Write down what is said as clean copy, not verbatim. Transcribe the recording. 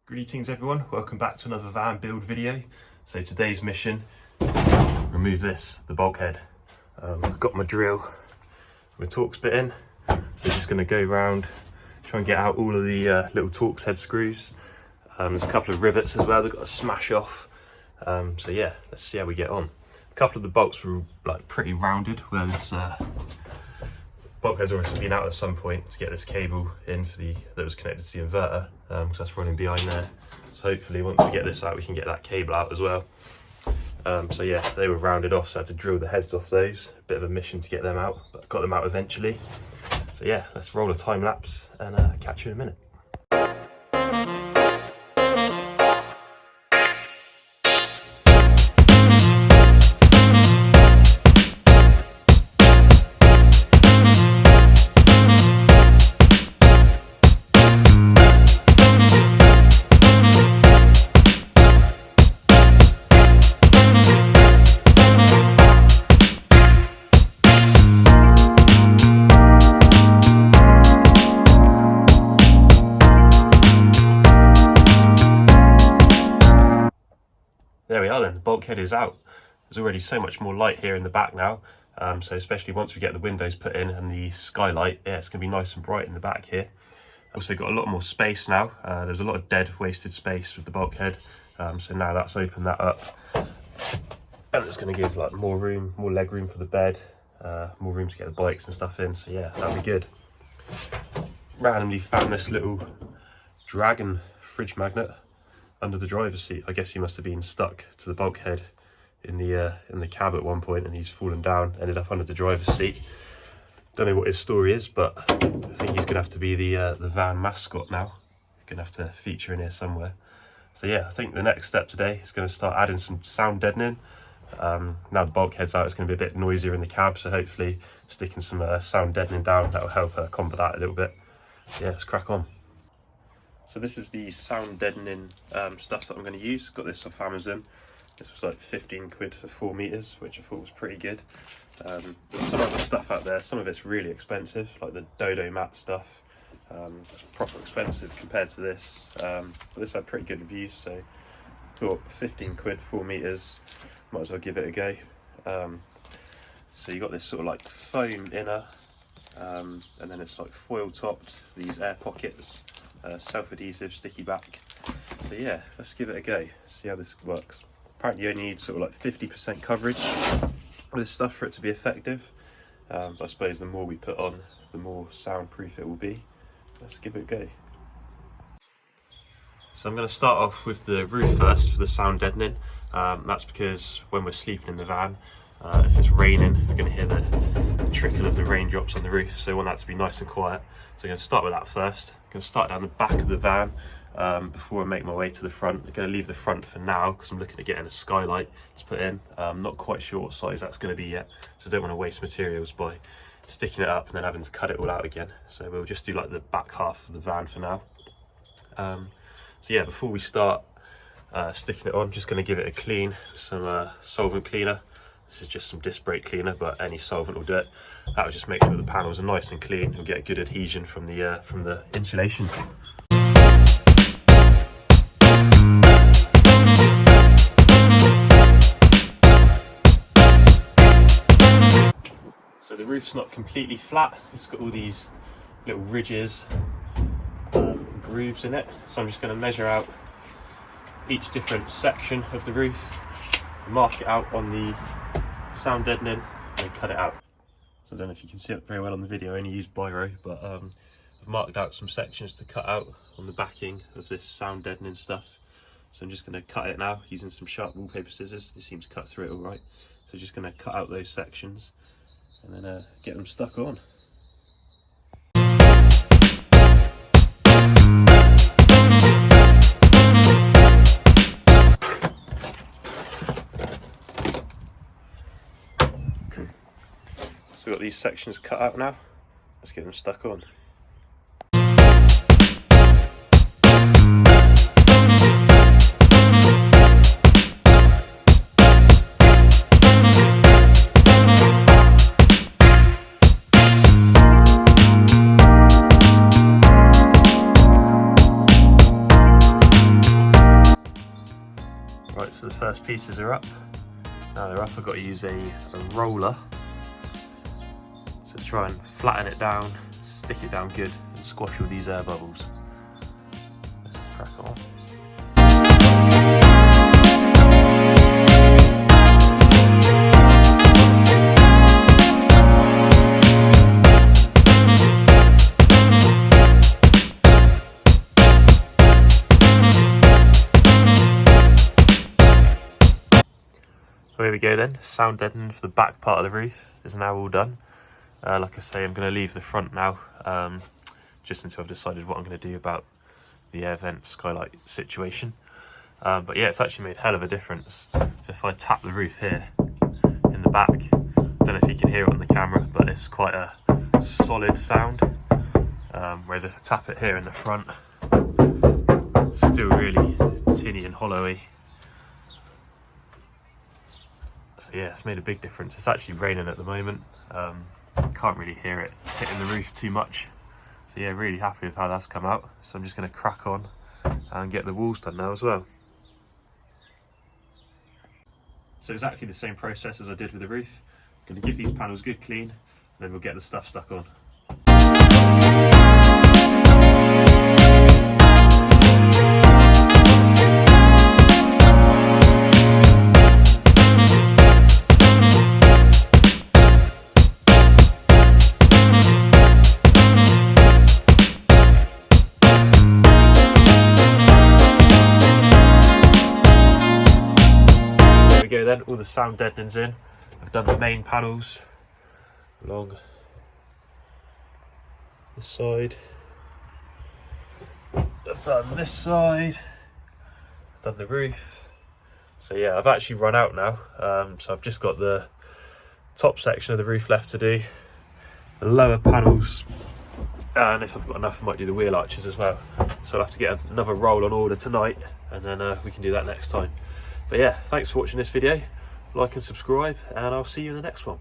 Greetings everyone, welcome back to another van build video. So today's mission, remove the bulkhead. I've got my drill, my Torx bit in, so just going to go around, try and get out all of the little Torx head screws. There's a couple of rivets as well that got to smash off. So yeah, let's see how we get on. A couple of the bolts were like pretty rounded, where this bulkhead's obviously been out at some point to get this cable in for that was connected to the inverter, because that's running behind there. So hopefully once we get this out we can get that cable out as well. So yeah, they were rounded off, so I had to drill the heads off those. A bit of a mission to get them out, but got them out eventually. So yeah, let's roll a time lapse and catch you in a minute. There we are then, the bulkhead is out. There's already so much more light here in the back now, so especially once we get the windows put in and the skylight, yeah, it's going to be nice and bright in the back here. Also got a lot more space now. There's a lot of dead wasted space with the bulkhead, so now that's opened that up. And it's going to give like more room, more leg room for the bed, more room to get the bikes and stuff in, so yeah, that'll be good. Randomly found this little dragon fridge magnet under the driver's seat. I guess he must have been stuck to the bulkhead in the cab at one point, and he's fallen down, ended up under the driver's seat. Don't know what his story is, but I think he's gonna have to be the van mascot now. Gonna have to feature in here somewhere. So yeah, I think the next step today is going to start adding some sound deadening. Now the bulkhead's out, it's going to be a bit noisier in the cab, so hopefully sticking some sound deadening down, that will help combat that a little bit. Yeah, let's crack on. So this is the sound deadening stuff that I'm going to use. Got this off Amazon. This was like 15 quid for 4 meters, which I thought was pretty good. There's some other stuff out there, some of it's really expensive, like the Dodo mat stuff. It's proper expensive compared to this, but this had pretty good reviews, so thought 15 quid, 4 meters, might as well give it a go. So you got this sort of like foam inner, and then it's like foil topped, these air pockets, self-adhesive sticky back. So yeah, let's give it a go, see how this works. Apparently you only need sort of like 50% coverage with this stuff for it to be effective, but I suppose the more we put on, the more soundproof it will be. Let's give it a go. So I'm going to start off with the roof first for the sound deadening. That's because when we're sleeping in the van, if it's raining, we're going to hear the trickle of the raindrops on the roof, so we want that to be nice and quiet. So I'm going to start with that first. I'm going to start down the back of the van before I make my way to the front. I'm going to leave the front for now because I'm looking at getting a skylight to put in. I'm not quite sure what size that's going to be yet, so I don't want to waste materials by sticking it up and then having to cut it all out again. So we'll just do like the back half of the van for now. So yeah, before we start sticking it on, just going to give it a clean with some solvent cleaner. This is just some disc brake cleaner, but any solvent will do it. That will just make sure the panels are nice and clean. You'll get a good adhesion from the insulation. So the roof's not completely flat. It's got all these little ridges, grooves in it. So I'm just going to measure out each different section of the roof, mark it out on the sound deadening, and then cut it out. So I don't know if you can see it very well on the video, I only used biro, but I've marked out some sections to cut out on the backing of this sound deadening stuff. So I'm just going to cut it now using some sharp wallpaper scissors. It seems to cut through it all right. So just going to cut out those sections and then get them stuck on. So I've got these sections cut out now, let's get them stuck on. So the first pieces are up. Now they're up, I've got to use a roller to try and flatten it down, stick it down good, and squash all these air bubbles. Let's crack on. Here we go then, sound deadening for the back part of the roof is now all done. Like I say, I'm going to leave the front now, just until I've decided what I'm going to do about the air vent skylight situation. But yeah, it's actually made a hell of a difference. So if I tap the roof here in the back, I don't know if you can hear it on the camera, but it's quite a solid sound. Whereas if I tap it here in the front, it's still really tinny and hollowy. So yeah, it's made a big difference. It's actually raining at the moment. Can't really hear it hitting the roof too much. So yeah, really happy with how that's come out. So I'm just going to crack on and get the walls done now as well. So exactly the same process as I did with the roof. I'm going to give these panels a good clean, and then we'll get the stuff stuck on. Go then, all the sound deadening's in. I've done the main panels along the side. I've done this side. I've done the roof. So yeah, I've actually run out now. So I've just got the top section of the roof left to do. The lower panels, and if I've got enough, I might do the wheel arches as well. So I'll have to get another roll on order tonight, and then we can do that next time. But yeah, thanks for watching this video. Like and subscribe, and I'll see you in the next one.